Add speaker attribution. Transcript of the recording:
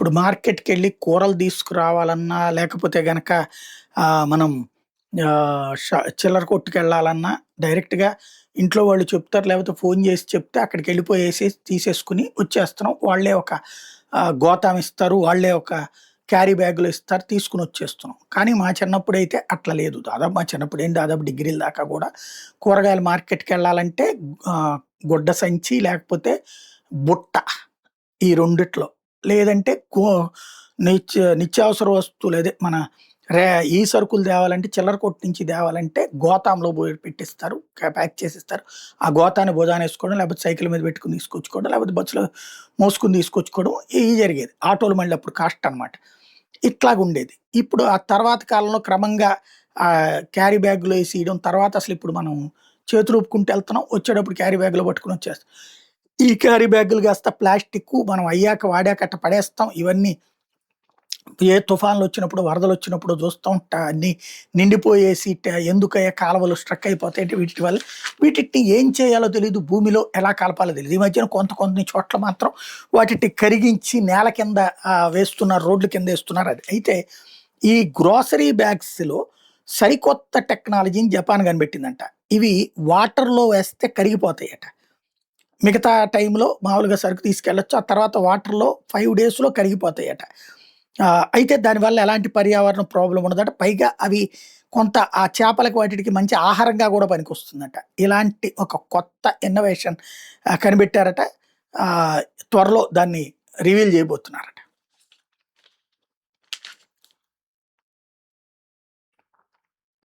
Speaker 1: ఇప్పుడు మార్కెట్‌కెళ్ళి కూరలు తీసుకురావాలన్నా, లేకపోతే గనక మనం చిల్లర కొట్టుకెళ్ళాలన్నా డైరెక్ట్‌గా ఇంట్లో వాళ్ళు చెప్తారు. లేకపోతే ఫోను చేసి చెప్తే అక్కడికెళ్ళిపోయేసేసి తీసేసుకొని వచ్చేస్తున్నాం. వాళ్ళే ఒక గోతాం ఇస్తారు. వాళ్ళే ఒక క్యారీ బ్యాగులు ఇస్తారు. తీసుకొనొచ్చేస్తున్నాం. కానీ మా చిన్నప్పుడైతే అట్లా లేదు. దాదాపు మా చిన్నప్పుడేంటి దాదాపు డిగ్రీల దాకా గూడా కూరగాయలు మార్కెట్‌కెళ్ళాలంటే గుడ్డ సంచి లేకపోతే బుట్ట. ఈ రెండిట్లో. లేదంటే నిత్యావసర వస్తువులు అదే మన రే ఈ సరుకులు తేవాలంటే చిల్లర కొట్టు నుంచి తేవాలంటే గోతాంలో పోయి పెట్టిస్తారు. ప్యాక్ చేసిస్తారు. ఆ గోతాన్ని భుజానేసుకోవడం, లేకపోతే సైకిల్ మీద పెట్టుకొని తీసుకొచ్చుకోవడం, లేకపోతే బస్సులో మోసుకొని తీసుకొచ్చుకోవడం ఇయి జరిగేది. ఆటోలు మళ్ళీ అప్పుడు కాస్ట్ అనమాట. ఇట్లాగుండేది. ఇప్పుడు ఆ తర్వాత కాలంలో క్రమంగా క్యారీ బ్యాగ్‌లో ఏసియడం, తర్వాత అసలిప్పుడు మనం చేతులు ఊపుకుంటూ ఎళ్తున్నాం. వచ్చేటప్పుడు క్యారీ బ్యాగ్‌లో పట్టుకొని వచ్చేస్తాం. ఈ క్యారీ బ్యాగులు కాస్త ప్లాస్టిక్కు మనం అయ్యాక వాడాక అట్ట పడేస్తాం. ఇవన్నీ ఏ తుఫాన్‌లొచ్చినప్పుడు, వరదలొచ్చినప్పుడు చూస్తాం. అన్నీ నిండిపోయేసి ఎందుకయ్యా కాలువలు స్ట్రక్ అయిపోతాయంటే వీటి వల్ల. వీటిని ఏం చేయాలో తెలీదు. భూమిలో ఎలా కలపాలో తెలీదు. ఈ మధ్యన కొన్ని చోట్ల మాత్రం వాటిని కరిగించి నేల కింద వేస్తున్నారు. రోడ్ల కింద ఏస్తున్నారు అది. అయితే ఈ గ్రోసరీ బ్యాగ్స్‌లో సరికొత్త టెక్నాలజీని జపాన్ కనిపెట్టిందంట. ఇవి వాటర్‌లో వేస్తే కరిగిపోతాయట. మిగతా టైంలో మామూలుగా సరుకు తీసుకెళ్ళొచ్చు. ఆ తర్వాత వాటర్‌లో 5 డేస్‌లో కరిగిపోతాయట. అయితే దానివల్ల ఎలాంటి పర్యావరణ ప్రాబ్లమ్ ఉండదట. పైగా అవి కొంత ఆ చేపలకి వాటికి మంచి ఆహారంగా గూడా పనికొస్తుందట. ఇలాంటి ఒక కొత్త ఇన్నోవేషన్ కనిపెట్టారట. త్వరలో దాన్ని రివీల్ చేయబోతున్నారట.